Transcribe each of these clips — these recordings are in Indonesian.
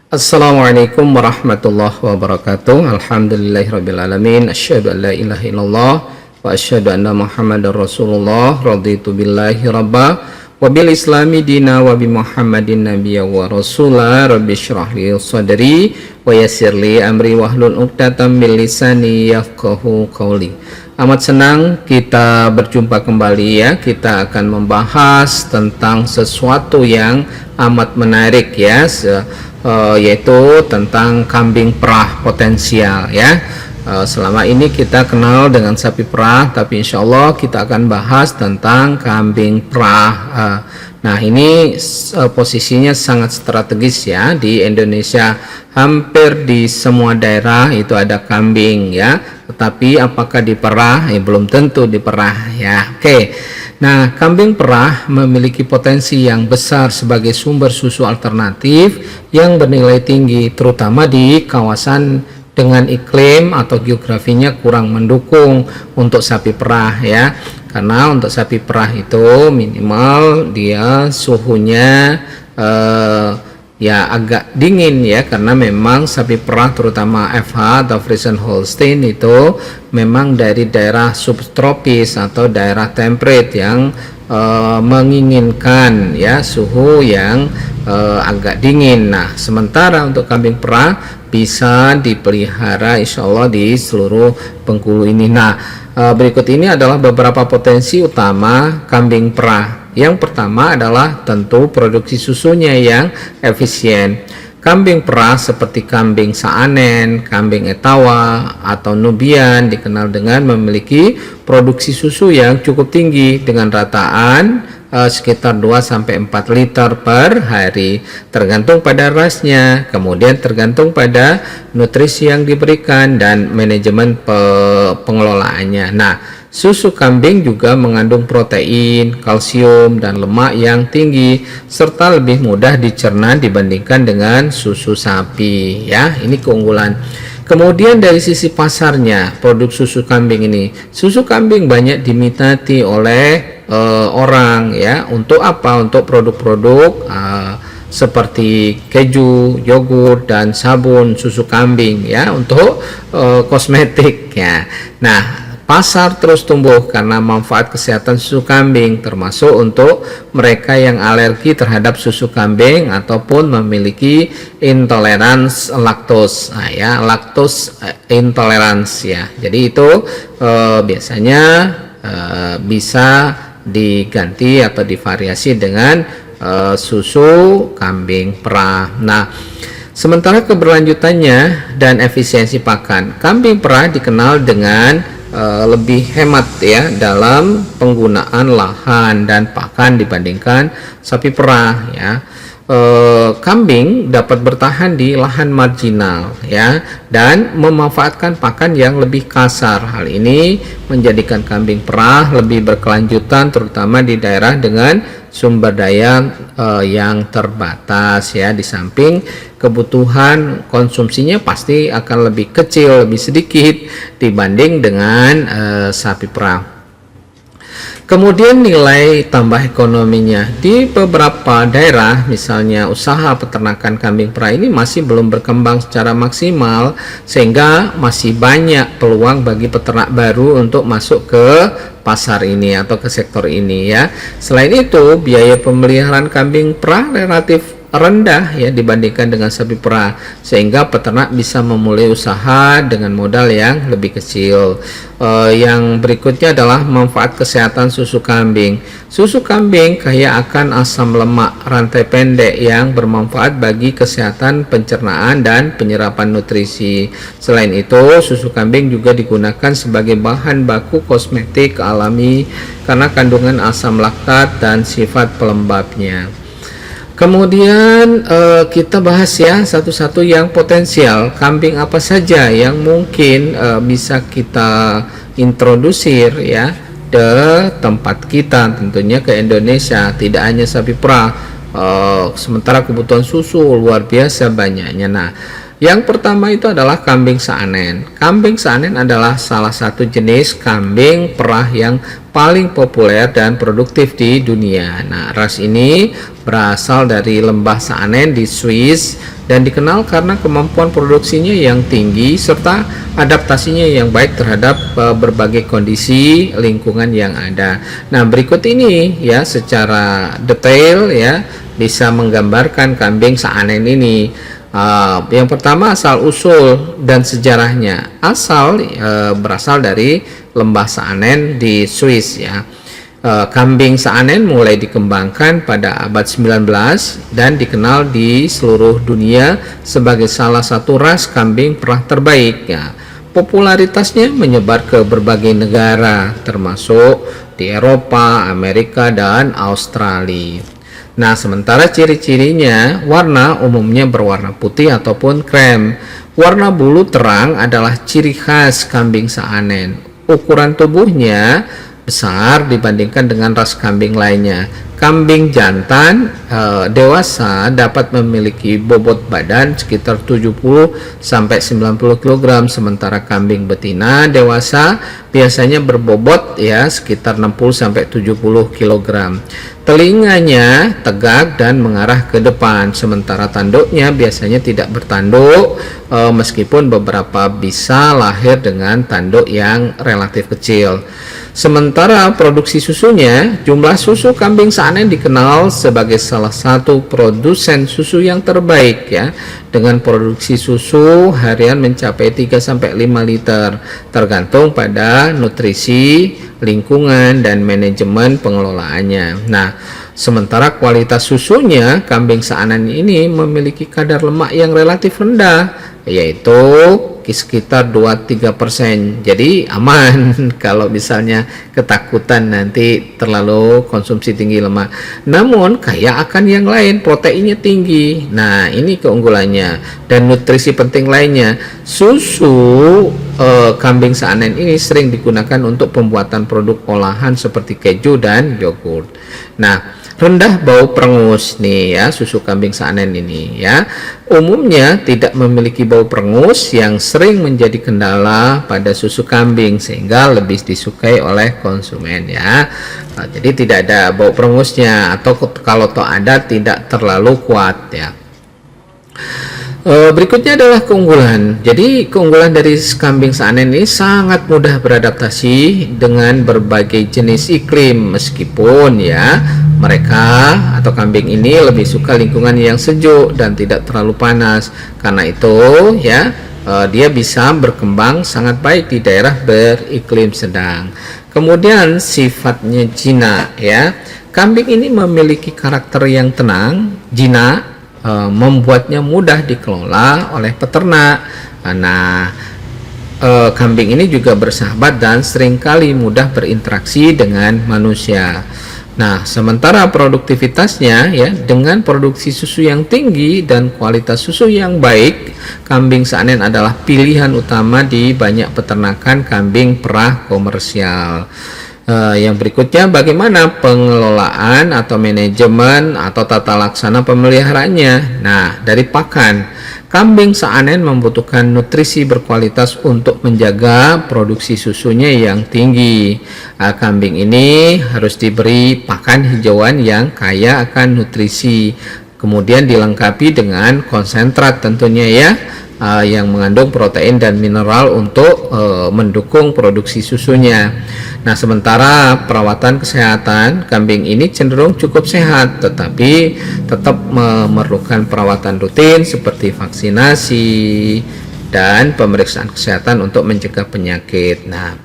Assalamualaikum warahmatullahi wabarakatuh. Alhamdulillahirrabbilalamin. Asyhadu an la ilaha illallah wa asyhadu anna muhammadar rasulullah. Raditu billahi rabba wa bil islami dina wa bi muhammadin nabiyya wa rasula. Rabbi syrah li sadri wa yassir li amri wahlul 'uqdatam min lisani yafqahu qawli. Amat senang kita berjumpa kembali ya. Kita akan membahas tentang sesuatu yang amat menarik ya, yaitu tentang kambing perah potensial ya. Selama ini kita kenal dengan sapi perah, tapi insya Allah kita akan bahas tentang kambing perah. Nah ini posisinya sangat strategis ya di Indonesia. Hampir di semua daerah itu ada kambing ya, tetapi apakah diperah? Belum tentu diperah ya. Oke. Nah, kambing perah memiliki potensi yang besar sebagai sumber susu alternatif yang bernilai tinggi, terutama di kawasan dengan iklim atau geografinya kurang mendukung untuk sapi perah ya. Karena untuk sapi perah itu minimal dia suhunya ya agak dingin ya, karena memang sapi perah terutama FH atau Friesian Holstein itu memang dari daerah subtropis atau daerah temperate yang menginginkan ya suhu yang agak dingin. Nah, sementara untuk kambing perah bisa dipelihara insya Allah di seluruh Bengkulu ini. Nah, berikut ini adalah beberapa potensi utama kambing perah. Yang pertama adalah tentu produksi susunya yang efisien. Kambing perah seperti kambing Saanen, kambing Etawa, atau Nubian dikenal dengan memiliki produksi susu yang cukup tinggi dengan rataan sekitar 2-4 liter per hari, tergantung pada rasnya, kemudian tergantung pada nutrisi yang diberikan dan manajemen pengelolaannya. Nah, susu kambing juga mengandung protein, kalsium, dan lemak yang tinggi serta lebih mudah dicerna dibandingkan dengan susu sapi ya. Ini keunggulan. Kemudian dari sisi pasarnya, produk susu kambing ini, susu kambing banyak diminati oleh orang ya. Untuk apa? Untuk produk-produk seperti keju, yogurt, dan sabun susu kambing ya, untuk kosmetik ya. Nah, pasar terus tumbuh karena manfaat kesehatan susu kambing, termasuk untuk mereka yang alergi terhadap susu kambing ataupun memiliki intoleransi laktos. Nah, ya, laktos intoleransi ya. Jadi itu biasanya bisa diganti atau divariasi dengan susu kambing perah. Nah, sementara keberlanjutannya dan efisiensi pakan, kambing perah dikenal dengan lebih hemat ya dalam penggunaan lahan dan pakan dibandingkan sapi perah ya. Kambing dapat bertahan di lahan marginal ya dan memanfaatkan pakan yang lebih kasar. Hal ini menjadikan kambing perah lebih berkelanjutan terutama di daerah dengan sumber daya yang terbatas ya. Di samping kebutuhan konsumsinya pasti akan lebih kecil, lebih sedikit dibanding dengan sapi perah. Kemudian nilai tambah ekonominya di beberapa daerah, misalnya usaha peternakan kambing perah ini masih belum berkembang secara maksimal, sehingga masih banyak peluang bagi peternak baru untuk masuk ke pasar ini atau ke sektor ini ya. Selain itu, biaya pemeliharaan kambing perah relatif rendah ya dibandingkan dengan sapi perah, sehingga peternak bisa memulai usaha dengan modal yang lebih kecil. Yang berikutnya adalah manfaat kesehatan susu kambing. Susu kambing kaya akan asam lemak rantai pendek yang bermanfaat bagi kesehatan pencernaan dan penyerapan nutrisi. Selain itu, susu kambing juga digunakan sebagai bahan baku kosmetik alami karena kandungan asam laktat dan sifat pelembabnya. Kemudian kita bahas ya satu-satu yang potensial. Kambing apa saja yang mungkin bisa kita introdusir ya ke tempat kita, tentunya ke Indonesia. Tidak hanya sapi perah, sementara kebutuhan susu luar biasa banyaknya. Nah, Yang pertama itu adalah kambing saanen. Kambing saanen adalah salah satu jenis kambing perah yang paling populer dan produktif di dunia. Nah, ras ini berasal dari lembah Saanen di Swiss dan dikenal karena kemampuan produksinya yang tinggi serta adaptasinya yang baik terhadap berbagai kondisi lingkungan yang ada. Nah, berikut ini ya secara detail ya bisa menggambarkan kambing saanen ini. Yang pertama, asal usul dan sejarahnya. Berasal dari lembah Saanen di Swiss ya. Kambing saanen mulai dikembangkan pada abad 19 dan dikenal di seluruh dunia sebagai salah satu ras kambing perah terbaik ya. Popularitasnya menyebar ke berbagai negara termasuk di Eropa, Amerika, dan Australia. Nah, sementara ciri-cirinya, warna umumnya berwarna putih ataupun krem. Warna bulu terang adalah ciri khas kambing saanen. Ukuran tubuhnya besar dibandingkan dengan ras kambing lainnya. Kambing jantan dewasa dapat memiliki bobot badan sekitar 70 sampai 90 kg, sementara kambing betina dewasa biasanya berbobot ya sekitar 60 sampai 70 kg. Telinganya tegak dan mengarah ke depan, sementara tanduknya biasanya tidak bertanduk, meskipun beberapa bisa lahir dengan tanduk yang relatif kecil. Sementara produksi susunya, jumlah susu kambing saanen dikenal sebagai salah satu produsen susu yang terbaik ya, dengan produksi susu harian mencapai 3 sampai 5 liter tergantung pada nutrisi, lingkungan, dan manajemen pengelolaannya. Nah, sementara kualitas susunya, kambing saanen ini memiliki kadar lemak yang relatif rendah, yaitu sekitar 2-3%. Jadi aman kalau misalnya ketakutan nanti terlalu konsumsi tinggi lemak. Namun kaya akan yang lain, proteinnya tinggi. Nah, ini keunggulannya. Dan nutrisi penting lainnya, susu kambing saanen ini sering digunakan untuk pembuatan produk olahan seperti keju dan yogurt. Nah, rendah bau perengus nih ya susu kambing saanen ini ya. Umumnya tidak memiliki bau perengus yang sering menjadi kendala pada susu kambing sehingga lebih disukai oleh konsumen ya. Nah, jadi tidak ada bau perengusnya, atau kalau toh ada tidak terlalu kuat ya. Berikutnya adalah keunggulan. Jadi keunggulan dari kambing saanen ini sangat mudah beradaptasi dengan berbagai jenis iklim, meskipun ya mereka atau kambing ini lebih suka lingkungan yang sejuk dan tidak terlalu panas. Karena itu ya dia bisa berkembang sangat baik di daerah beriklim sedang. Kemudian sifatnya jinak ya. Kambing ini memiliki karakter yang tenang, jinak, membuatnya mudah dikelola oleh peternak. Nah, kambing ini juga bersahabat dan seringkali mudah berinteraksi dengan manusia. Nah, sementara produktivitasnya ya, dengan produksi susu yang tinggi dan kualitas susu yang baik, kambing saanen adalah pilihan utama di banyak peternakan kambing perah komersial. Yang berikutnya, bagaimana pengelolaan atau manajemen atau tata laksana pemeliharaannya. Nah, dari pakan, kambing saanen membutuhkan nutrisi berkualitas untuk menjaga produksi susunya yang tinggi. Kambing ini harus diberi pakan hijauan yang kaya akan nutrisi, kemudian dilengkapi dengan konsentrat tentunya ya, yang mengandung protein dan mineral untuk mendukung produksi susunya. Nah, sementara perawatan kesehatan, kambing ini cenderung cukup sehat, tetapi tetap memerlukan perawatan rutin seperti vaksinasi dan pemeriksaan kesehatan untuk mencegah penyakit. Nah,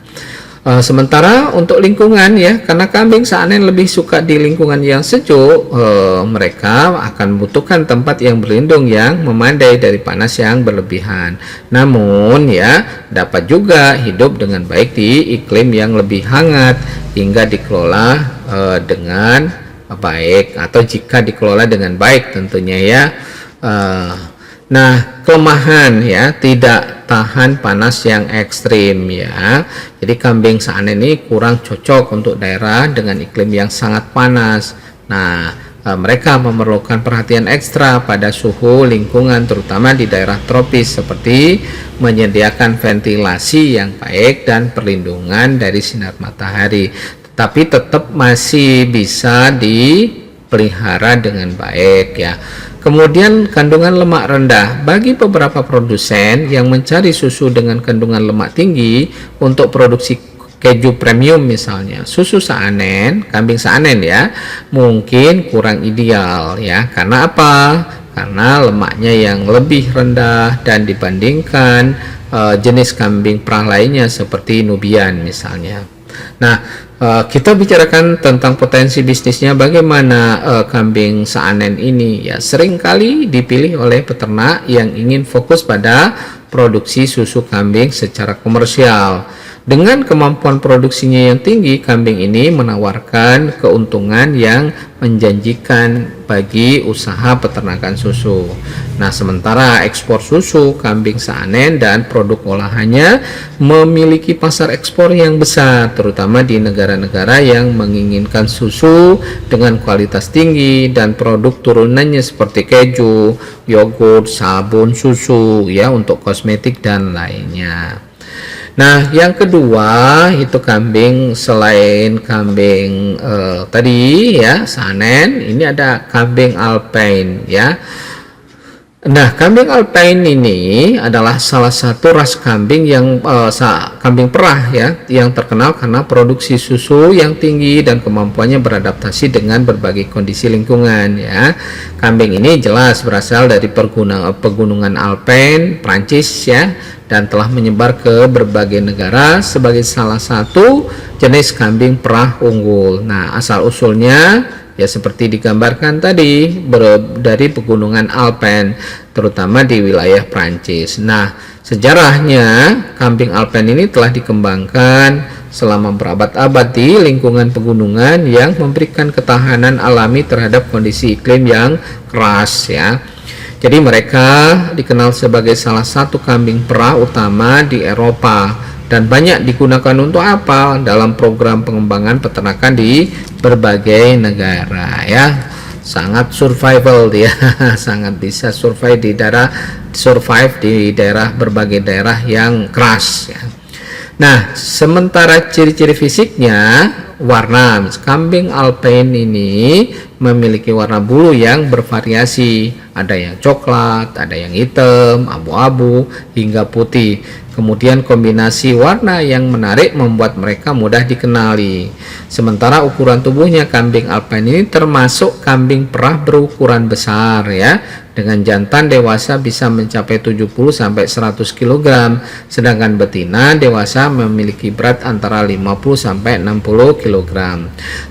sementara untuk lingkungan ya, karena kambing saanen lebih suka di lingkungan yang sejuk, mereka akan membutuhkan tempat yang berlindung yang memadai dari panas yang berlebihan. Namun ya, dapat juga hidup dengan baik di iklim yang lebih hangat hingga dikelola dengan baik, atau jika dikelola dengan baik tentunya ya. Nah, kelemahan ya, tidak tahan panas yang ekstrim ya. Jadi kambing saanen ini kurang cocok untuk daerah dengan iklim yang sangat panas. Nah, mereka memerlukan perhatian ekstra pada suhu lingkungan, terutama di daerah tropis, seperti menyediakan ventilasi yang baik dan perlindungan dari sinar matahari, tapi tetap masih bisa dipelihara dengan baik ya. Kemudian kandungan lemak rendah. Bagi beberapa produsen yang mencari susu dengan kandungan lemak tinggi untuk produksi keju premium misalnya, susu Saanen, kambing Saanen ya, mungkin kurang ideal ya. Karena apa? Karena lemaknya yang lebih rendah dan dibandingkan jenis kambing perah lainnya seperti Nubian misalnya. Nah, kita bicarakan tentang potensi bisnisnya, bagaimana kambing Saanen ini ya seringkali dipilih oleh peternak yang ingin fokus pada produksi susu kambing secara komersial. Dengan kemampuan produksinya yang tinggi, kambing ini menawarkan keuntungan yang menjanjikan bagi usaha peternakan susu. Nah, sementara ekspor susu kambing Saanen dan produk olahannya memiliki pasar ekspor yang besar, terutama di negara-negara yang menginginkan susu dengan kualitas tinggi dan produk turunannya seperti keju, yogurt, sabun susu ya untuk kosmetik dan lainnya. Nah, yang kedua itu kambing, selain kambing tadi ya Saanen, ini ada kambing Alpine ya. Nah, kambing Alpine ini adalah salah satu ras kambing yang kambing perah ya, yang terkenal karena produksi susu yang tinggi dan kemampuannya beradaptasi dengan berbagai kondisi lingkungan ya. Kambing ini jelas berasal dari pegunungan Alpine, Prancis ya, dan telah menyebar ke berbagai negara sebagai salah satu jenis kambing perah unggul. Nah, asal usulnya ya seperti digambarkan tadi, dari pegunungan Alpen, terutama di wilayah Prancis. Nah, sejarahnya kambing Alpen ini telah dikembangkan selama berabad-abad di lingkungan pegunungan yang memberikan ketahanan alami terhadap kondisi iklim yang keras ya. Jadi mereka dikenal sebagai salah satu kambing perah utama di Eropa dan banyak digunakan untuk apa? Dalam program pengembangan peternakan di berbagai negara ya. Sangat survival dia, sangat bisa survive di daerah berbagai daerah yang keras ya. Nah, sementara ciri-ciri fisiknya, warna kambing Alpine ini memiliki warna bulu yang bervariasi. Ada yang coklat, ada yang hitam, abu-abu, hingga putih. Kemudian kombinasi warna yang menarik membuat mereka mudah dikenali. Sementara ukuran tubuhnya kambing Alpine ini termasuk kambing perah berukuran besar ya. Dengan jantan dewasa bisa mencapai 70-100 kg, sedangkan betina dewasa memiliki berat antara 50-60 kg.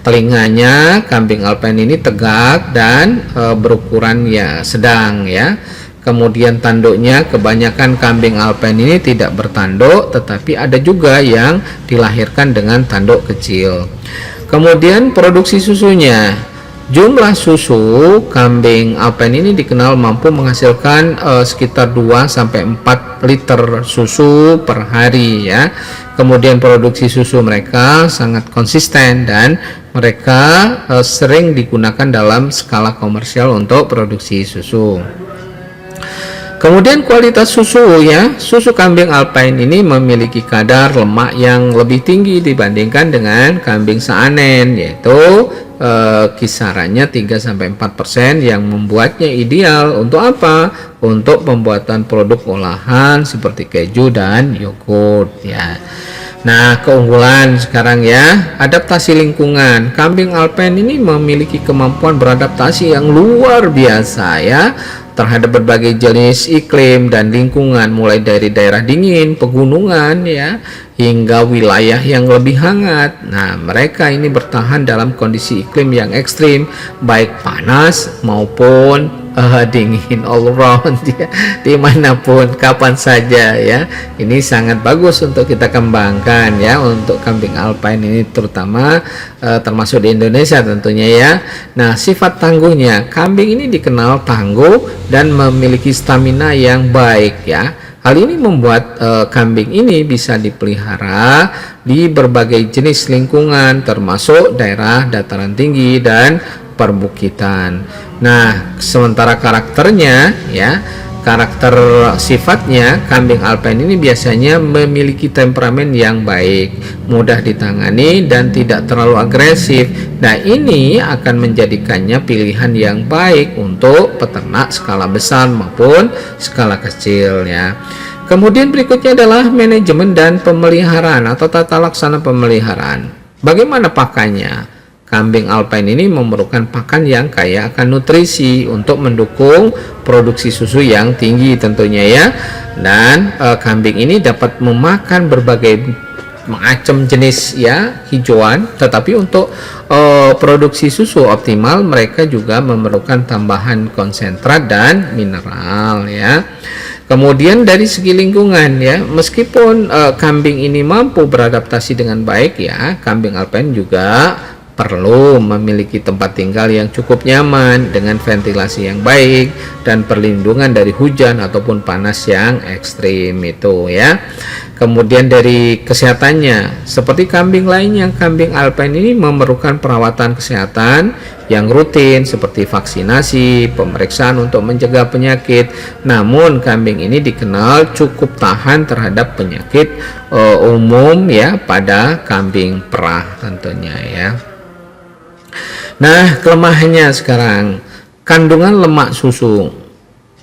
Telinganya kambing Alpine ini tegak dan berukuran ya sedang ya. Kemudian tanduknya, kebanyakan kambing Alpine ini tidak bertanduk, tetapi ada juga yang dilahirkan dengan tanduk kecil. Kemudian produksi susunya, jumlah susu kambing Alpine ini dikenal mampu menghasilkan sekitar 2-4 liter susu per hari ya. Kemudian produksi susu mereka sangat konsisten dan mereka sering digunakan dalam skala komersial untuk produksi susu. Kemudian kualitas susu ya, susu kambing Alpine ini memiliki kadar lemak yang lebih tinggi dibandingkan dengan kambing Saanen, yaitu kisarannya 3-4%, yang membuatnya ideal untuk apa? Untuk pembuatan produk olahan seperti keju dan yogurt ya. Nah, keunggulan sekarang ya, adaptasi lingkungan. Kambing Alpine ini memiliki kemampuan beradaptasi yang luar biasa ya terhadap berbagai jenis iklim dan lingkungan, mulai dari daerah dingin, pegunungan ya, hingga wilayah yang lebih hangat. Nah, mereka ini bertahan dalam kondisi iklim yang ekstrim, baik panas maupun dingin, all around ya, dimanapun, kapan saja ya. Ini sangat bagus untuk kita kembangkan ya, untuk kambing Alpine ini terutama termasuk di Indonesia tentunya ya. Nah, sifat tangguhnya, kambing ini dikenal tangguh dan memiliki stamina yang baik ya. Hal ini membuat kambing ini bisa dipelihara di berbagai jenis lingkungan, termasuk daerah dataran tinggi dan perbukitan. Nah, sementara karakternya ya, karakter sifatnya kambing Alpine ini biasanya memiliki temperamen yang baik, mudah ditangani dan tidak terlalu agresif. Nah, ini akan menjadikannya pilihan yang baik untuk peternak skala besar maupun skala kecil ya. Kemudian berikutnya adalah manajemen dan pemeliharaan atau tata laksana pemeliharaan. Bagaimana pakannya? Kambing Alpine ini memerlukan pakan yang kaya akan nutrisi untuk mendukung produksi susu yang tinggi tentunya ya. Dan kambing ini dapat memakan berbagai macam jenis ya hijauan, tetapi untuk produksi susu optimal mereka juga memerlukan tambahan konsentrat dan mineral ya. Kemudian dari segi lingkungan ya, meskipun kambing ini mampu beradaptasi dengan baik ya, kambing Alpine juga perlu memiliki tempat tinggal yang cukup nyaman dengan ventilasi yang baik dan perlindungan dari hujan ataupun panas yang ekstrim itu ya. Kemudian dari kesehatannya, seperti kambing lainnya, kambing Alpine ini memerlukan perawatan kesehatan yang rutin seperti vaksinasi, pemeriksaan untuk mencegah penyakit. Namun kambing ini dikenal cukup tahan terhadap penyakit umum ya pada kambing perah tentunya ya. Nah, kelemahannya sekarang, kandungan lemak susu.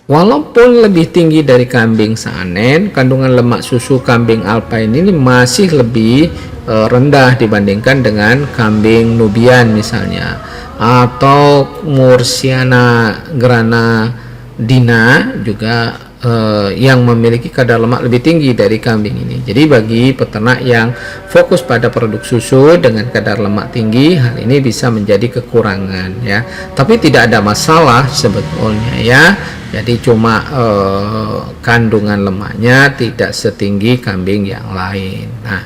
Walaupun lebih tinggi dari kambing Saanen, kandungan lemak susu kambing Alpine ini masih lebih rendah dibandingkan dengan kambing Nubian misalnya, atau Mursiana granadina juga yang memiliki kadar lemak lebih tinggi dari kambing ini. Jadi bagi peternak yang fokus pada produk susu dengan kadar lemak tinggi, hal ini bisa menjadi kekurangan ya. Tapi tidak ada masalah sebetulnya ya. Jadi cuma kandungan lemaknya tidak setinggi kambing yang lain. Nah,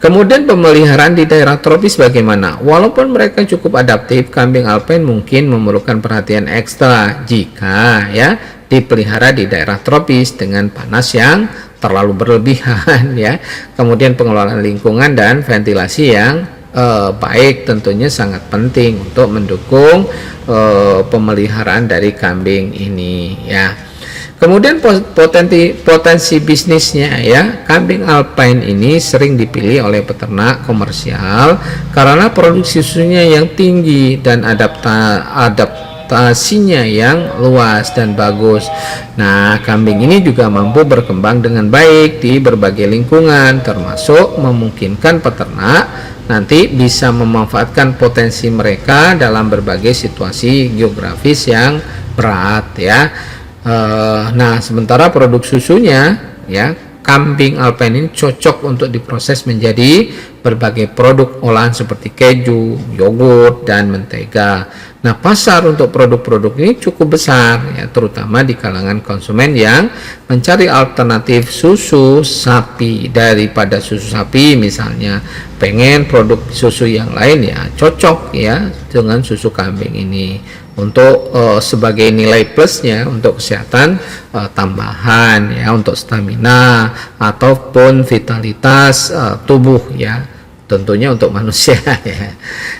kemudian pemeliharaan di daerah tropis bagaimana? Walaupun mereka cukup adaptif, kambing Alpine mungkin memerlukan perhatian ekstra jika ya dipelihara di daerah tropis dengan panas yang terlalu berlebihan ya. Kemudian pengelolaan lingkungan dan ventilasi yang baik tentunya sangat penting untuk mendukung pemeliharaan dari kambing ini ya. Kemudian potensi bisnisnya ya, kambing Alpine ini sering dipilih oleh peternak komersial karena produksi susunya yang tinggi dan adaptasinya yang luas dan bagus. Nah, kambing ini juga mampu berkembang dengan baik di berbagai lingkungan, termasuk memungkinkan peternak nanti bisa memanfaatkan potensi mereka dalam berbagai situasi geografis yang berat ya. Nah, sementara produk susunya ya, kambing Alpine ini cocok untuk diproses menjadi berbagai produk olahan seperti keju, yogurt, dan mentega. Nah, pasar untuk produk-produk ini cukup besar ya, terutama di kalangan konsumen yang mencari alternatif susu sapi daripada susu sapi misalnya. Pengen produk susu yang lain ya, cocok ya dengan susu kambing ini untuk sebagai nilai plusnya untuk kesehatan tambahan ya, untuk stamina ataupun vitalitas tubuh ya, tentunya untuk manusia ya.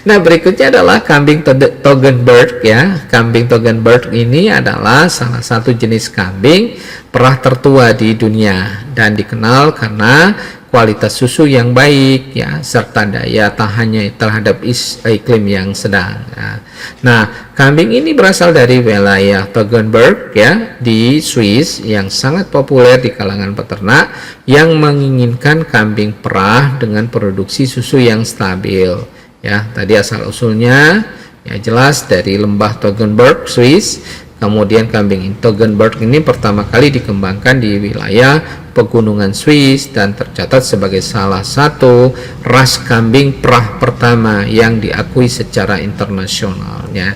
Nah, berikutnya adalah kambing Toggenburg ya. Kambing Toggenburg ini adalah salah satu jenis kambing perah tertua di dunia dan dikenal karena kualitas susu yang baik ya, serta daya tahannya terhadap iklim yang sedang ya. Nah, kambing ini berasal dari wilayah Toggenburg ya di Swiss yang sangat populer di kalangan peternak yang menginginkan kambing perah dengan produksi susu yang stabil ya. Tadi asal usulnya ya jelas dari lembah Toggenburg, Swiss. Kemudian kambing Toggenburg ini pertama kali dikembangkan di wilayah pegunungan Swiss dan tercatat sebagai salah satu ras kambing perah pertama yang diakui secara internasional ya.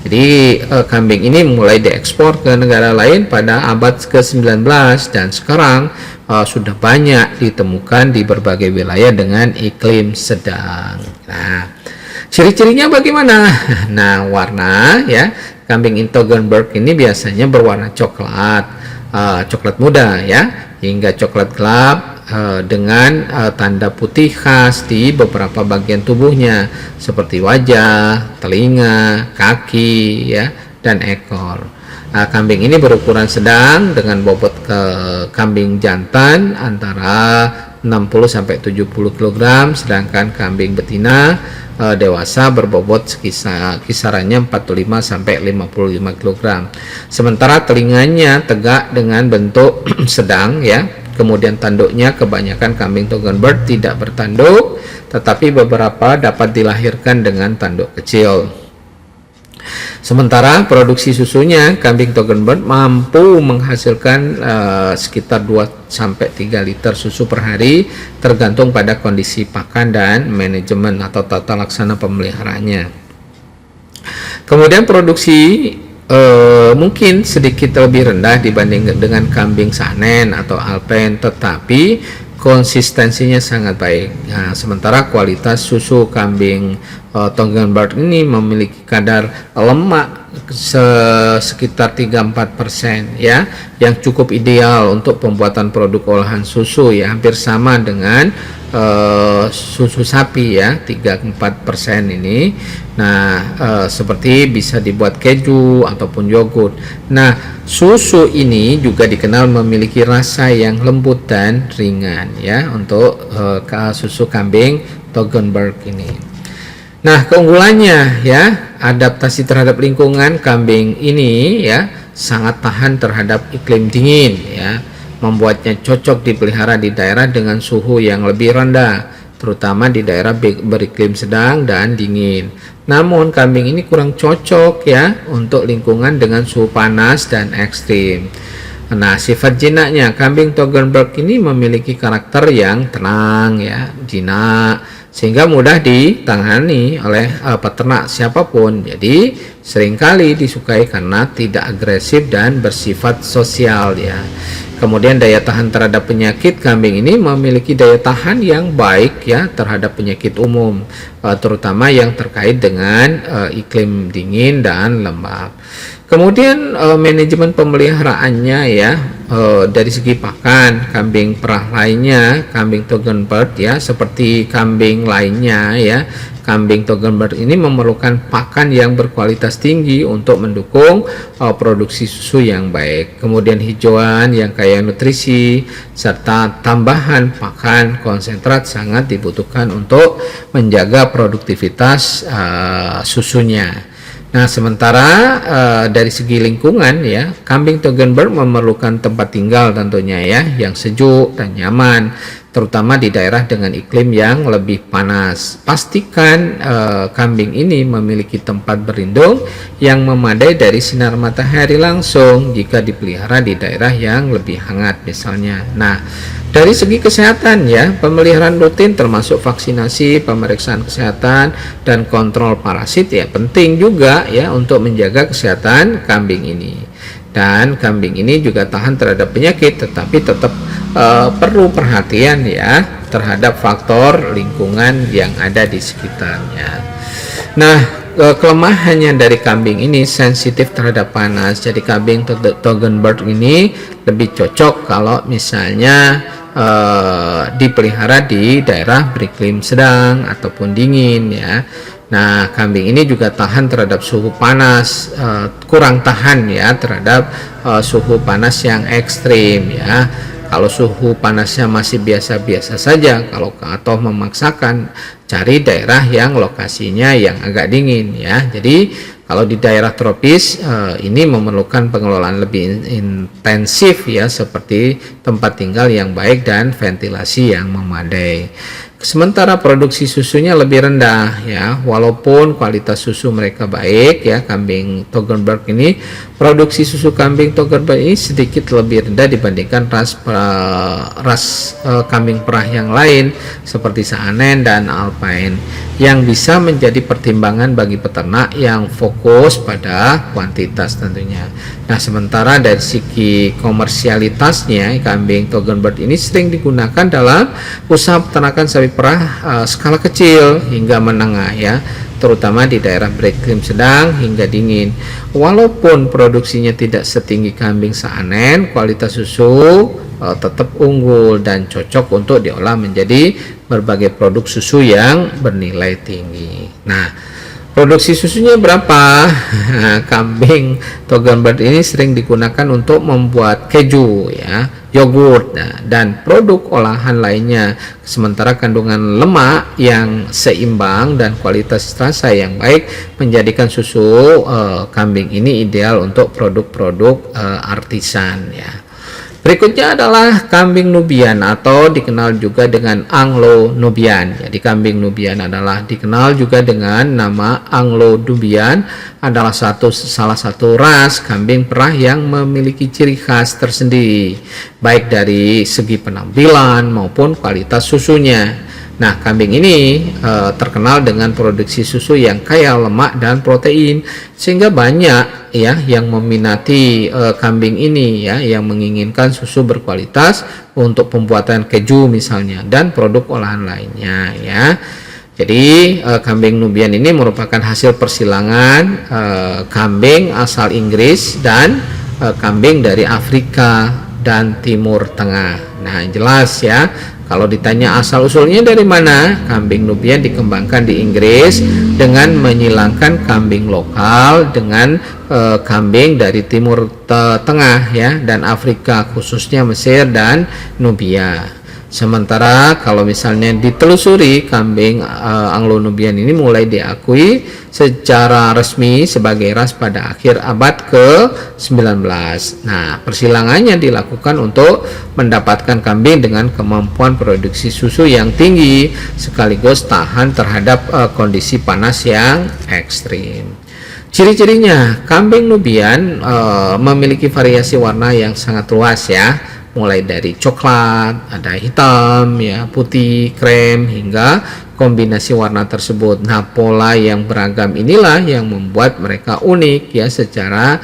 Jadi kambing ini mulai diekspor ke negara lain pada abad ke-19 dan sekarang sudah banyak ditemukan di berbagai wilayah dengan iklim sedang. Nah, ciri-cirinya bagaimana? Nah, warna ya, kambing Toggenburg ini biasanya berwarna coklat, coklat muda ya, hingga coklat gelap dengan tanda putih khas di beberapa bagian tubuhnya seperti wajah, telinga, kaki ya, dan ekor. Kambing ini berukuran sedang dengan bobot kambing jantan antara 60-70 kg, sedangkan kambing betina dewasa berbobot kisarannya 45-55 kg. Sementara telinganya tegak dengan bentuk sedang ya. Kemudian tanduknya kebanyakan kambing Toggenburg tidak bertanduk, tetapi beberapa dapat dilahirkan dengan tanduk kecil. Sementara produksi susunya, kambing Toggenburg mampu menghasilkan sekitar 2-3 liter susu per hari, tergantung pada kondisi pakan dan manajemen atau tata laksana pemeliharaannya. Kemudian produksi mungkin sedikit lebih rendah dibanding dengan kambing Saanen atau Alpen, tetapi konsistensinya sangat baik. Nah, sementara kualitas susu kambing Toggenburg ini memiliki kadar lemak sekitar 3-4% ya, yang cukup ideal untuk pembuatan produk olahan susu ya, hampir sama dengan susu sapi ya, 3-4% ini. Nah, seperti bisa dibuat keju ataupun yogurt. Nah, susu ini juga dikenal memiliki rasa yang lembut dan ringan ya untuk susu kambing Toggenburg ini. Nah, keunggulannya ya, adaptasi terhadap lingkungan kambing ini ya sangat tahan terhadap iklim dingin ya, membuatnya cocok dipelihara di daerah dengan suhu yang lebih rendah, terutama di daerah beriklim sedang dan dingin. Namun kambing ini kurang cocok ya untuk lingkungan dengan suhu panas dan ekstrim. Nah, sifat jinaknya, kambing Toggenburg ini memiliki karakter yang tenang ya, jinak, sehingga mudah ditangani oleh peternak siapapun. Jadi seringkali disukai karena tidak agresif dan bersifat sosial ya. Kemudian daya tahan terhadap penyakit, kambing ini memiliki daya tahan yang baik ya terhadap penyakit umum, terutama yang terkait dengan iklim dingin dan lembab. Kemudian manajemen pemeliharaannya ya, dari segi pakan, kambing perah lainnya, kambing Toggenburg ya, seperti kambing lainnya ya, kambing Toggenburg ini memerlukan pakan yang berkualitas tinggi untuk mendukung produksi susu yang baik. Kemudian hijauan yang kaya nutrisi serta tambahan pakan konsentrat sangat dibutuhkan untuk menjaga produktivitas susunya. Nah, sementara dari segi lingkungan ya, kambing Toggenburg memerlukan tempat tinggal tentunya ya yang sejuk dan nyaman, terutama di daerah dengan iklim yang lebih panas. Pastikan kambing ini memiliki tempat berlindung yang memadai dari sinar matahari langsung jika dipelihara di daerah yang lebih hangat misalnya. Nah, dari segi kesehatan ya, pemeliharaan rutin termasuk vaksinasi, pemeriksaan kesehatan dan kontrol parasit ya penting juga ya untuk menjaga kesehatan kambing ini. Dan kambing ini juga tahan terhadap penyakit, tetapi tetap perlu perhatian ya terhadap faktor lingkungan yang ada di sekitarnya. Nah, kelemahannya dari kambing ini sensitif terhadap panas. Jadi kambing Toggenburg ini lebih cocok kalau misalnya dipelihara di daerah beriklim sedang ataupun dingin ya. Nah, kambing ini juga tahan terhadap suhu panas, kurang tahan ya terhadap suhu panas yang ekstrim ya. Kalau suhu panasnya masih biasa-biasa saja, kalau atau memaksakan cari daerah yang lokasinya yang agak dingin ya. Jadi kalau di daerah tropis ini memerlukan pengelolaan lebih intensif ya, seperti tempat tinggal yang baik dan ventilasi yang memadai. Sementara produksi susunya lebih rendah ya, walaupun kualitas susu mereka baik ya, kambing Toggenburg ini, produksi susu kambing Toggenburg ini sedikit lebih rendah dibandingkan ras kambing perah yang lain seperti Saanen dan Alpine, yang bisa menjadi pertimbangan bagi peternak yang fokus pada kuantitas tentunya. Nah, sementara dari segi komersialitasnya, kambing Toggenburg ini sering digunakan dalam usaha peternakan sapi perah skala kecil hingga menengah ya. terutama di daerah beriklim sedang hingga dingin. Walaupun produksinya tidak setinggi kambing seanen, kualitas susu tetap unggul dan cocok untuk diolah menjadi berbagai produk susu yang bernilai tinggi. Nah, produksi susunya berapa? Kambing Toggenburg bird ini sering digunakan untuk membuat keju, ya, yogurt, dan produk olahan lainnya. Sementara kandungan lemak yang seimbang dan kualitas rasa yang baik menjadikan susu kambing ini ideal untuk produk-produk artisan, ya. Berikutnya adalah kambing Nubian atau dikenal juga dengan Anglo-Nubian. Jadi kambing Nubian adalah dikenal juga dengan nama Anglo-Nubian, adalah salah satu ras kambing perah yang memiliki ciri khas tersendiri, baik dari segi penampilan maupun kualitas susunya. Nah, kambing ini terkenal dengan produksi susu yang kaya lemak dan protein, sehingga banyak ya yang meminati kambing ini, ya, yang menginginkan susu berkualitas untuk pembuatan keju misalnya dan produk olahan lainnya, ya. Jadi kambing Nubian ini merupakan hasil persilangan kambing asal Inggris dan kambing dari Afrika dan Timur Tengah. Nah, jelas ya, kalau ditanya asal usulnya dari mana, kambing Nubian dikembangkan di Inggris dengan menyilangkan kambing lokal dengan kambing dari Timur Tengah, ya, dan Afrika, khususnya Mesir dan Nubia. Sementara kalau misalnya ditelusuri, kambing Anglo-Nubian ini mulai diakui secara resmi sebagai ras pada akhir abad ke-19. Nah, persilangannya dilakukan untuk mendapatkan kambing dengan kemampuan produksi susu yang tinggi sekaligus tahan terhadap kondisi panas yang ekstrim. Ciri-cirinya, kambing Nubian memiliki variasi warna yang sangat luas, ya. Mulai dari coklat, ada hitam, ya, putih, krem, hingga kombinasi warna tersebut. Nah, pola yang beragam inilah yang membuat mereka unik, ya, secara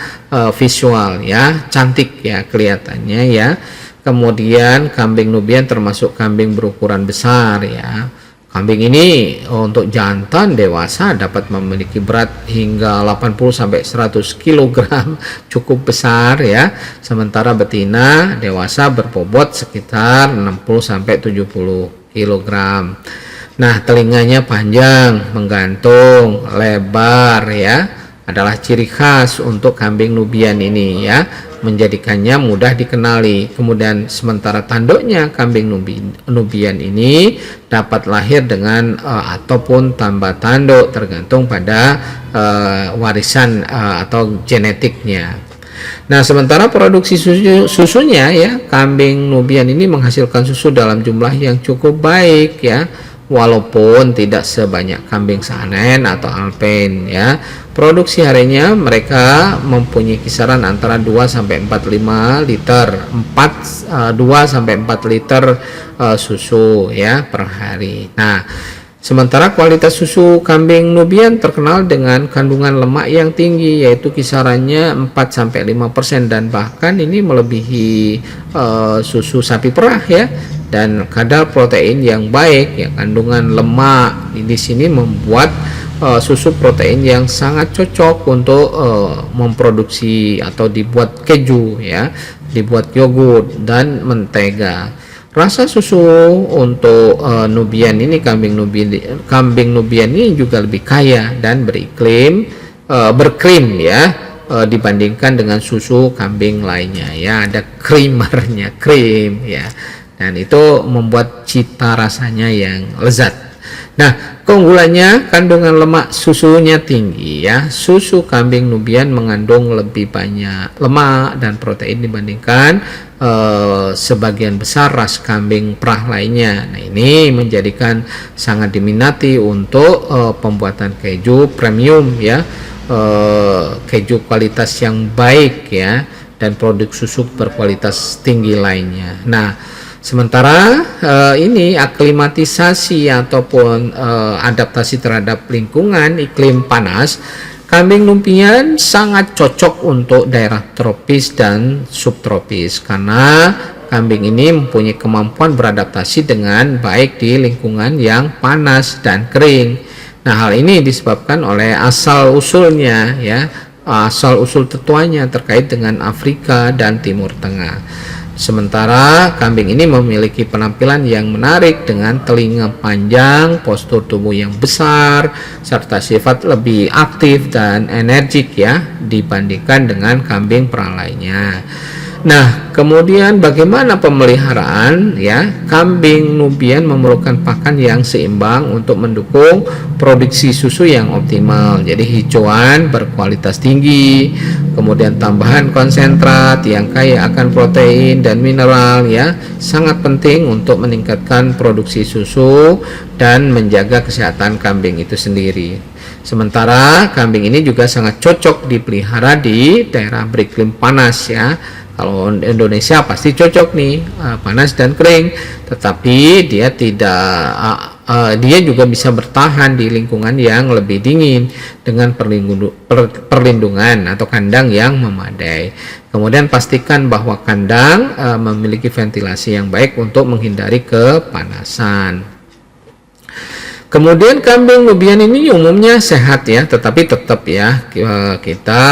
visual, ya, cantik, ya, kelihatannya, ya. Kemudian kambing Nubian termasuk kambing berukuran besar, ya. Kambing ini untuk jantan dewasa dapat memiliki berat hingga 80-100 kg, cukup besar, ya. Sementara betina dewasa berbobot sekitar 60-70 kg. Nah, telinganya panjang, menggantung, lebar, ya, adalah ciri khas untuk kambing Nubian ini, ya, menjadikannya mudah dikenali. Kemudian sementara tanduknya kambing Nubian ini dapat lahir dengan ataupun tanpa tanduk, tergantung pada warisan atau genetiknya. Nah, sementara produksi susunya, ya, kambing Nubian ini menghasilkan susu dalam jumlah yang cukup baik, ya, walaupun tidak sebanyak kambing Saanen atau Alpen, ya. Produksi harinya mereka mempunyai kisaran antara 2-4 liter susu, ya, per hari. Nah, sementara kualitas susu kambing Nubian terkenal dengan kandungan lemak yang tinggi, yaitu kisarannya 4-5% dan bahkan ini melebihi susu sapi perah, ya. Dan kadar protein yang baik, ya, kandungan lemak di sini membuat susu protein yang sangat cocok untuk memproduksi atau dibuat keju, ya, dibuat yogurt dan mentega. Rasa susu untuk Nubian ini, kambing Nubian ini juga lebih kaya dan berkrim, ya, dibandingkan dengan susu kambing lainnya, ya, ada creamernya, krim, ya, dan itu membuat cita rasanya yang lezat. Nah, keunggulannya kandungan lemak susunya tinggi, ya. Susu kambing Nubian mengandung lebih banyak lemak dan protein dibandingkan sebagian besar ras kambing perah lainnya. Nah, ini menjadikan sangat diminati untuk pembuatan keju premium, ya, keju kualitas yang baik, ya, dan produk susu berkualitas tinggi lainnya. Nah, sementara ini aklimatisasi ataupun adaptasi terhadap lingkungan iklim panas, kambing Nubian sangat cocok untuk daerah tropis dan subtropis karena kambing ini mempunyai kemampuan beradaptasi dengan baik di lingkungan yang panas dan kering. Nah, hal ini disebabkan oleh asal usulnya ya, asal usul tetuanya terkait dengan Afrika dan Timur Tengah. Sementara kambing ini memiliki penampilan yang menarik dengan telinga panjang, postur tubuh yang besar, serta sifat lebih aktif dan energik ya dibandingkan dengan kambing perah lainnya. Nah, kemudian bagaimana pemeliharaan ya? Kambing Nubian memerlukan pakan yang seimbang untuk mendukung produksi susu yang optimal. Jadi hijauan berkualitas tinggi, kemudian tambahan konsentrat yang kaya akan protein dan mineral ya, sangat penting untuk meningkatkan produksi susu dan menjaga kesehatan kambing itu sendiri. Sementara kambing ini juga sangat cocok dipelihara di daerah beriklim panas ya. Kalau Indonesia pasti cocok nih, panas dan kering, tetapi dia dia juga bisa bertahan di lingkungan yang lebih dingin dengan perlindungan atau kandang yang memadai. Kemudian pastikan bahwa kandang memiliki ventilasi yang baik untuk menghindari kepanasan. Kemudian kambing Nubian ini umumnya sehat ya, tetapi tetap ya kita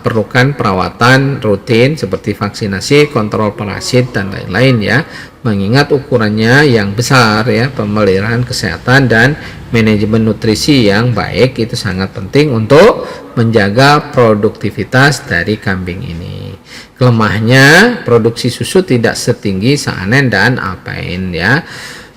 perlukan perawatan rutin seperti vaksinasi, kontrol parasit dan lain-lain ya. Mengingat ukurannya yang besar ya, pemeliharaan kesehatan dan manajemen nutrisi yang baik itu sangat penting untuk menjaga produktivitas dari kambing ini. Kelemahnya, produksi susu tidak setinggi Saanen dan Alpine ya.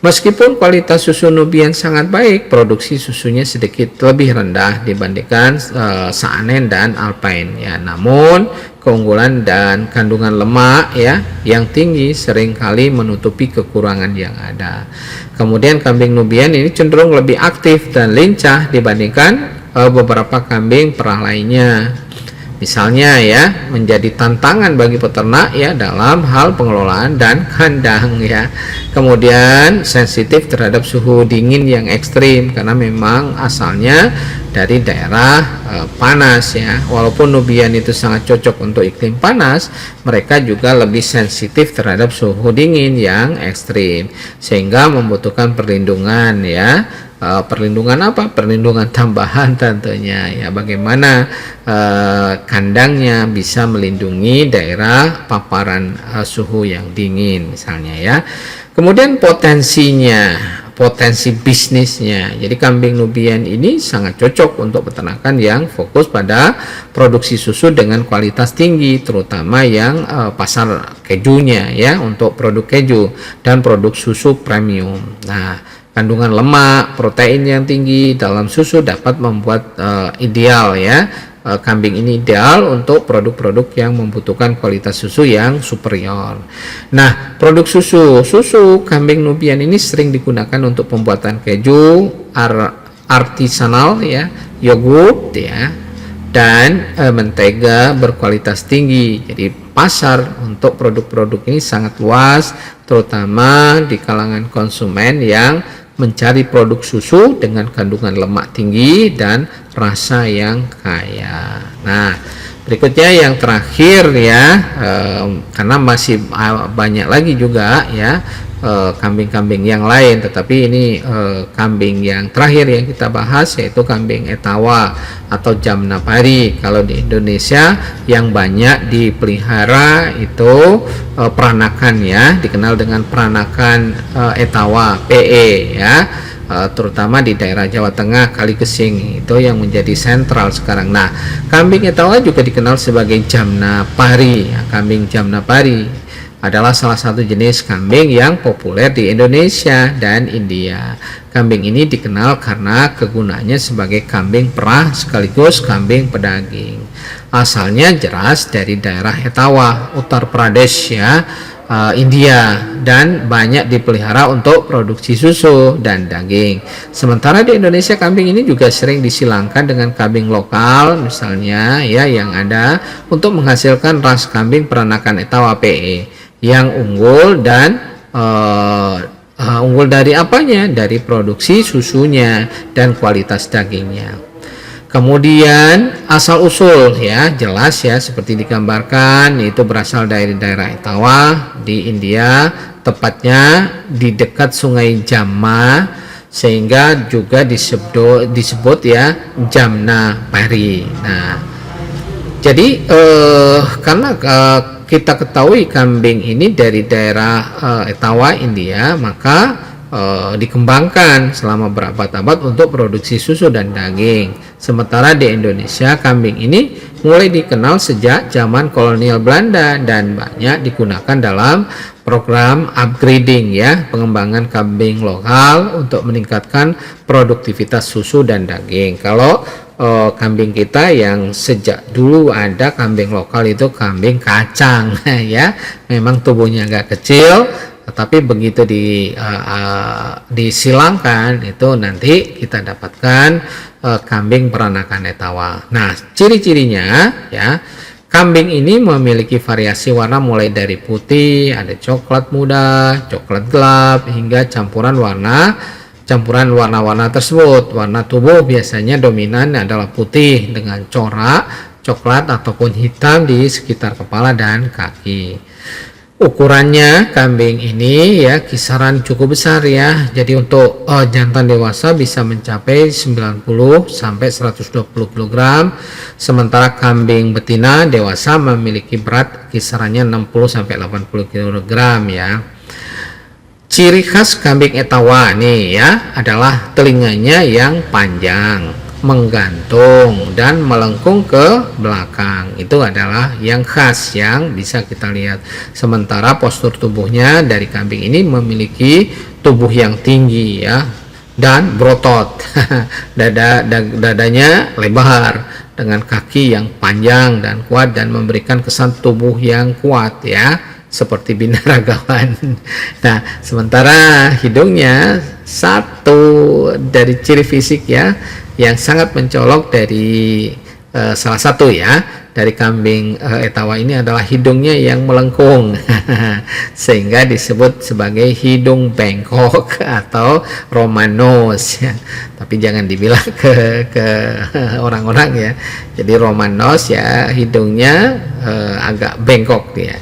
Meskipun kualitas susu Nubian sangat baik, produksi susunya sedikit lebih rendah dibandingkan Saanen dan Alpine ya. Namun keunggulan dan kandungan lemak ya yang tinggi seringkali menutupi kekurangan yang ada. Kemudian kambing Nubian ini cenderung lebih aktif dan lincah dibandingkan beberapa kambing perah lainnya. Misalnya ya, menjadi tantangan bagi peternak ya dalam hal pengelolaan dan kandang ya. Kemudian sensitif terhadap suhu dingin yang ekstrim karena memang asalnya dari daerah panas ya. Walaupun Nubian itu sangat cocok untuk iklim panas, mereka juga lebih sensitif terhadap suhu dingin yang ekstrim sehingga membutuhkan perlindungan ya. Perlindungan apa? Perlindungan tambahan tentunya ya, bagaimana kandangnya bisa melindungi daerah paparan suhu yang dingin misalnya ya. Kemudian potensi bisnisnya, jadi kambing Nubian ini sangat cocok untuk peternakan yang fokus pada produksi susu dengan kualitas tinggi, terutama yang pasar kejunya ya, untuk produk keju dan produk susu premium. Nah, kandungan lemak, protein yang tinggi dalam susu dapat membuat ideal ya, kambing ini ideal untuk produk-produk yang membutuhkan kualitas susu yang superior. Nah, produk susu kambing Nubian ini sering digunakan untuk pembuatan keju artisanal ya, yogurt ya, dan mentega berkualitas tinggi. Jadi pasar untuk produk-produk ini sangat luas, terutama di kalangan konsumen yang mencari produk susu dengan kandungan lemak tinggi dan rasa yang kaya. Nah, berikutnya yang terakhir ya, karena masih banyak lagi juga ya kambing-kambing yang lain, tetapi ini kambing yang terakhir yang kita bahas yaitu kambing Etawa atau Jamnapari. Kalau di Indonesia yang banyak dipelihara itu peranakan ya, dikenal dengan peranakan Etawa PE ya, terutama di daerah Jawa Tengah, Kaligesing itu yang menjadi sentral sekarang. Nah, kambing Etawa juga dikenal sebagai Jamnapari ya. Kambing Jamnapari adalah salah satu jenis kambing yang populer di Indonesia dan India. Kambing ini dikenal karena kegunaannya sebagai kambing perah sekaligus kambing pedaging. Asalnya jelas dari daerah Etawa, Uttar Pradesh ya, India, dan banyak dipelihara untuk produksi susu dan daging. Sementara di Indonesia kambing ini juga sering disilangkan dengan kambing lokal misalnya ya, yang ada untuk menghasilkan ras kambing peranakan Etawa PE yang unggul dan unggul dari apanya? Dari produksi susunya dan kualitas dagingnya. Kemudian asal usul ya, jelas ya seperti digambarkan, itu berasal dari daerah Etawa di India, tepatnya di dekat Sungai Jamma sehingga juga disebut ya Jamna Pari. Nah, jadi karena kita ketahui kambing ini dari daerah Etawah India, maka dikembangkan selama berabad-abad untuk produksi susu dan daging. Sementara di Indonesia kambing ini mulai dikenal sejak zaman kolonial Belanda dan banyak digunakan dalam program upgrading ya, pengembangan kambing lokal untuk meningkatkan produktivitas susu dan daging. Kalau kambing kita yang sejak dulu ada kambing lokal itu kambing kacang ya, memang tubuhnya agak kecil, tetapi begitu disilangkan itu nanti kita dapatkan kambing peranakan Etawah. Nah, ciri-cirinya ya, kambing ini memiliki variasi warna mulai dari putih, ada coklat muda, coklat gelap, hingga campuran warna-warna tersebut. Warna tubuh biasanya dominan adalah putih dengan corak coklat ataupun hitam di sekitar kepala dan kaki. Ukurannya kambing ini ya kisaran cukup besar ya. Jadi untuk jantan dewasa bisa mencapai 90 sampai 120 kg. Sementara kambing betina dewasa memiliki berat kisarannya 60 sampai 80 kg ya. Ciri khas kambing Etawah nih ya adalah telinganya yang panjang, menggantung dan melengkung ke belakang. Itu adalah yang khas yang bisa kita lihat. Sementara postur tubuhnya dari kambing ini memiliki tubuh yang tinggi ya dan berotot. Dadanya lebar dengan kaki yang panjang dan kuat dan memberikan kesan tubuh yang kuat ya, seperti binaragawan. Nah, sementara hidungnya satu dari ciri fisik ya yang sangat mencolok dari salah satu ya dari kambing Etawah ini adalah hidungnya yang melengkung sehingga disebut sebagai hidung bengkok atau Romanos ya. Tapi jangan dibilang ke orang-orang ya. Jadi Romanos ya hidungnya agak bengkok ya.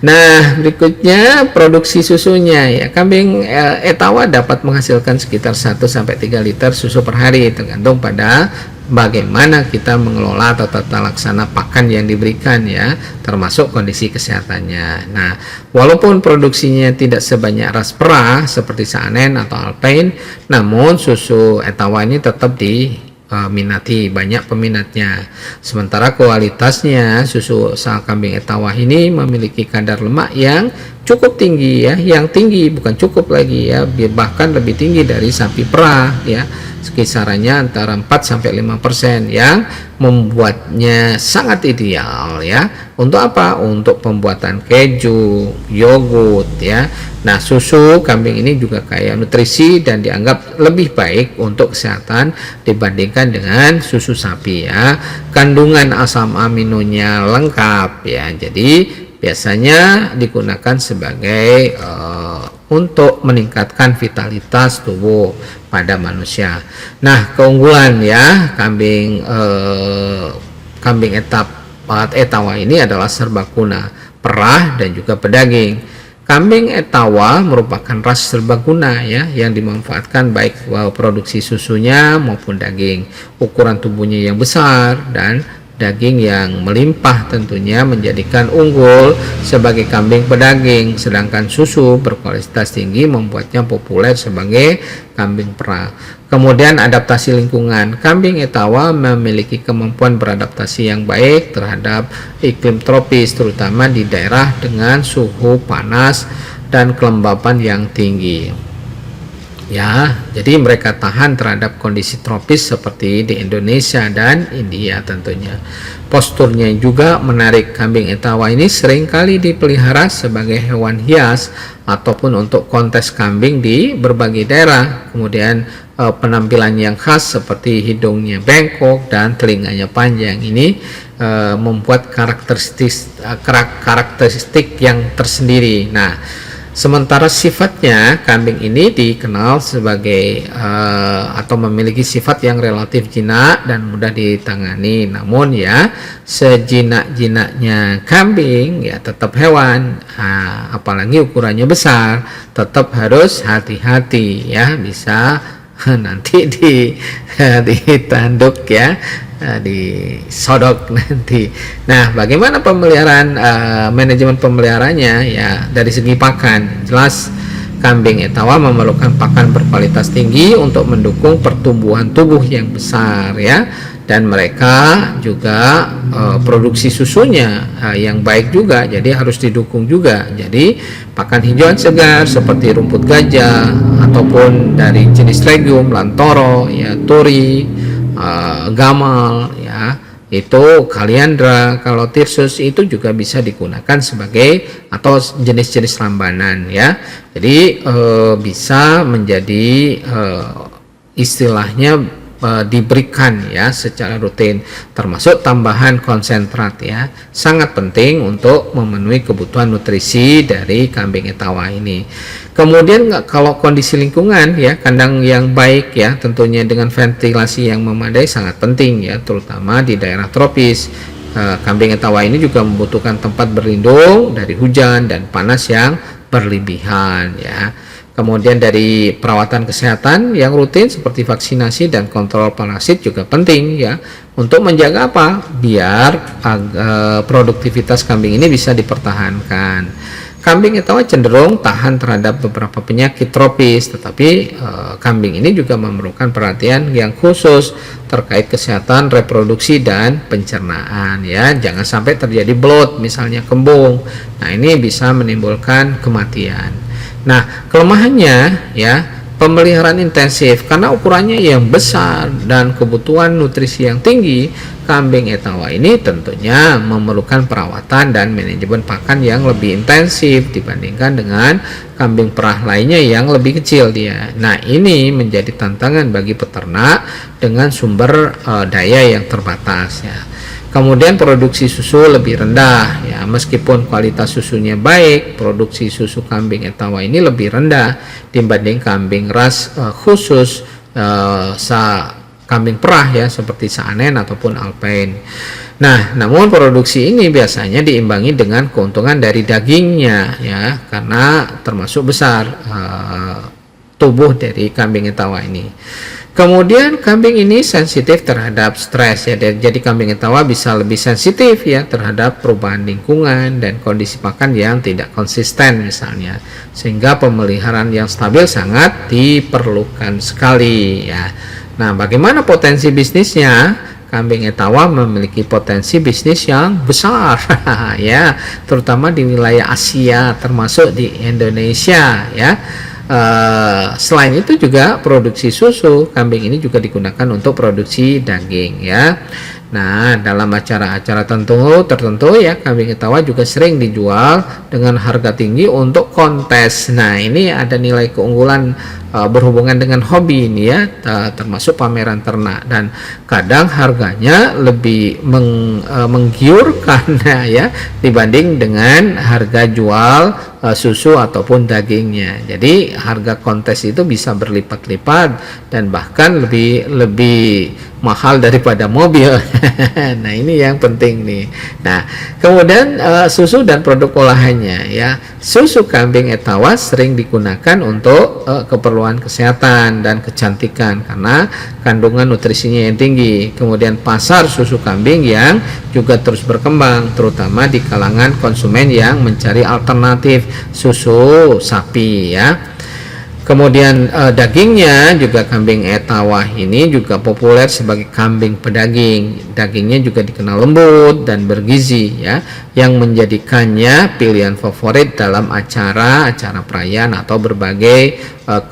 Nah, berikutnya produksi susunya ya. Kambing Etawah dapat menghasilkan sekitar 1 sampai 3 liter susu per hari tergantung pada bagaimana kita mengelola atau tata laksana pakan yang diberikan ya, termasuk kondisi kesehatannya. Nah, walaupun produksinya tidak sebanyak ras perah seperti Saanen atau Alpine, namun susu Etawah ini tetap diminati, banyak peminatnya. Sementara kualitasnya susu kambing Etawah ini memiliki kadar lemak yang cukup tinggi ya, yang tinggi bukan cukup lagi ya, bahkan lebih tinggi dari sapi perah ya, kisarannya antara 4 sampai 5% yang membuatnya sangat ideal ya. Untuk apa? Untuk pembuatan keju, yogurt ya. Nah, susu kambing ini juga kaya nutrisi dan dianggap lebih baik untuk kesehatan dibandingkan dengan susu sapi ya. Kandungan asam aminonya lengkap ya. Jadi biasanya digunakan sebagai untuk meningkatkan vitalitas tubuh pada manusia. Nah, keunggulan ya kambing Etawah ini adalah serbaguna, perah dan juga pedaging. Kambing Etawah merupakan ras serbaguna ya yang dimanfaatkan baik produksi susunya maupun daging. Ukuran tubuhnya yang besar dan daging yang melimpah tentunya menjadikan unggul sebagai kambing pedaging, sedangkan susu berkualitas tinggi membuatnya populer sebagai kambing perah. Kemudian adaptasi lingkungan. Kambing Etawah memiliki kemampuan beradaptasi yang baik terhadap iklim tropis, terutama di daerah dengan suhu panas dan kelembapan yang tinggi. Ya, jadi mereka tahan terhadap kondisi tropis seperti di Indonesia dan India tentunya. Posturnya juga menarik. Kambing Etawah ini seringkali dipelihara sebagai hewan hias ataupun untuk kontes kambing di berbagai daerah. Kemudian penampilan yang khas seperti hidungnya bengkok dan telinganya panjang ini membuat karakteristik yang tersendiri. Nah, sementara sifatnya kambing ini dikenal sebagai atau memiliki sifat yang relatif jinak dan mudah ditangani. Namun ya sejinak-jinaknya kambing ya tetap hewan, apalagi ukurannya besar, tetap harus hati-hati ya, bisa nanti ditanduk ya, disodok nanti. Nah, bagaimana pemeliharaan, manajemen pemeliharanya ya? Dari segi pakan, jelas kambing etawa memerlukan pakan berkualitas tinggi untuk mendukung pertumbuhan tubuh yang besar ya, dan mereka juga produksi susunya yang baik juga, jadi harus didukung juga. Jadi pakan hijauan segar seperti rumput gajah ataupun dari jenis legume, lantoro ya, turi, gamal ya, itu kaliandra. Kalau tirsus itu juga bisa digunakan sebagai atau jenis-jenis lambanan ya. Jadi bisa menjadi istilahnya diberikan ya secara rutin, termasuk tambahan konsentrat ya, sangat penting untuk memenuhi kebutuhan nutrisi dari kambing etawa ini. Kemudian kalau kondisi lingkungan ya, kandang yang baik ya, tentunya dengan ventilasi yang memadai sangat penting ya, terutama di daerah tropis. Kambing etawa ini juga membutuhkan tempat berlindung dari hujan dan panas yang berlebihan ya. Kemudian dari perawatan kesehatan yang rutin seperti vaksinasi dan kontrol parasit juga penting ya, untuk menjaga apa? Biar produktivitas kambing ini bisa dipertahankan. Kambing etawa cenderung tahan terhadap beberapa penyakit tropis, tetapi kambing ini juga memerlukan perhatian yang khusus terkait kesehatan reproduksi dan pencernaan ya. Jangan sampai terjadi bloat, misalnya kembung. Nah, ini bisa menimbulkan kematian. Nah, kelemahannya ya, pemeliharaan intensif karena ukurannya yang besar dan kebutuhan nutrisi yang tinggi. Kambing etawa ini tentunya memerlukan perawatan dan manajemen pakan yang lebih intensif dibandingkan dengan kambing perah lainnya yang lebih kecil dia. Nah, ini menjadi tantangan bagi peternak dengan sumber daya yang terbatas ya. Kemudian produksi susu lebih rendah ya, meskipun kualitas susunya baik, produksi susu kambing etawa ini lebih rendah dibanding kambing ras khusus kambing perah ya, seperti Saanen ataupun Alpine. Nah, namun produksi ini biasanya diimbangi dengan keuntungan dari dagingnya ya, karena termasuk besar tubuh dari kambing etawa ini. Kemudian kambing ini sensitif terhadap stres ya, jadi kambing etawa bisa lebih sensitif ya terhadap perubahan lingkungan dan kondisi pakan yang tidak konsisten misalnya, sehingga pemeliharaan yang stabil sangat diperlukan sekali ya. Nah, bagaimana potensi bisnisnya? Kambing etawa memiliki potensi bisnis yang besar ya, terutama di wilayah Asia termasuk di Indonesia ya. Selain itu juga produksi susu, kambing ini juga digunakan untuk produksi daging ya. Nah, dalam acara-acara tertentu ya, kambing etawa juga sering dijual dengan harga tinggi untuk kontes. Nah, ini ada nilai keunggulan berhubungan dengan hobi ini ya, termasuk pameran ternak, dan kadang harganya lebih menggiurkan ya dibanding dengan harga jual susu ataupun dagingnya. Jadi harga kontes itu bisa berlipat-lipat dan bahkan lebih mahal daripada mobil. Nah, ini yang penting nih. Nah, kemudian susu dan produk olahannya ya. Susu kambing etawa sering digunakan untuk keperluan kesehatan dan kecantikan karena kandungan nutrisinya yang tinggi. Kemudian pasar susu kambing yang juga terus berkembang, terutama di kalangan konsumen yang mencari alternatif susu sapi ya. Kemudian dagingnya juga, kambing etawa ini juga populer sebagai kambing pedaging. Dagingnya juga dikenal lembut dan bergizi ya, yang menjadikannya pilihan favorit dalam acara-acara perayaan atau berbagai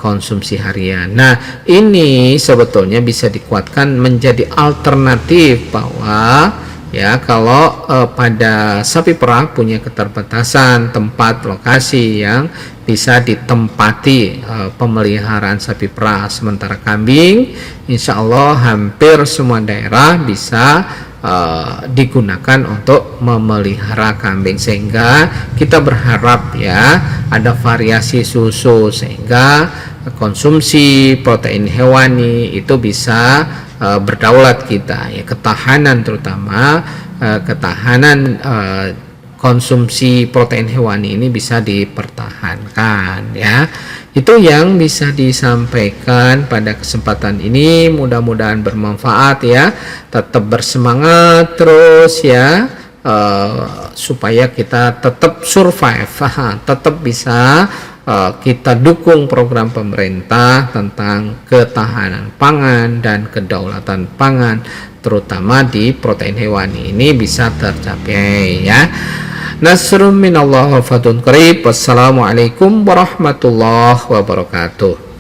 konsumsi harian. Nah, ini sebetulnya bisa dikuatkan menjadi alternatif bahwa ya, kalau pada sapi perah punya keterbatasan tempat lokasi yang bisa ditempati pemeliharaan sapi perah, sementara kambing insya Allah hampir semua daerah bisa digunakan untuk memelihara kambing, sehingga kita berharap ya ada variasi susu sehingga konsumsi protein hewani itu bisa berdaulat kita ya, ketahanan terutama ketahanan konsumsi protein hewani ini bisa dipertahankan ya. Itu yang bisa disampaikan pada kesempatan ini, mudah-mudahan bermanfaat ya. Tetap bersemangat terus ya, supaya kita tetap survive, tetap bisa kita dukung program pemerintah tentang ketahanan pangan dan kedaulatan pangan, terutama di protein hewani ini bisa tercapai ya. Nasrun minallah wa fadun qarib. Wassalamualaikum warahmatullahi wabarakatuh.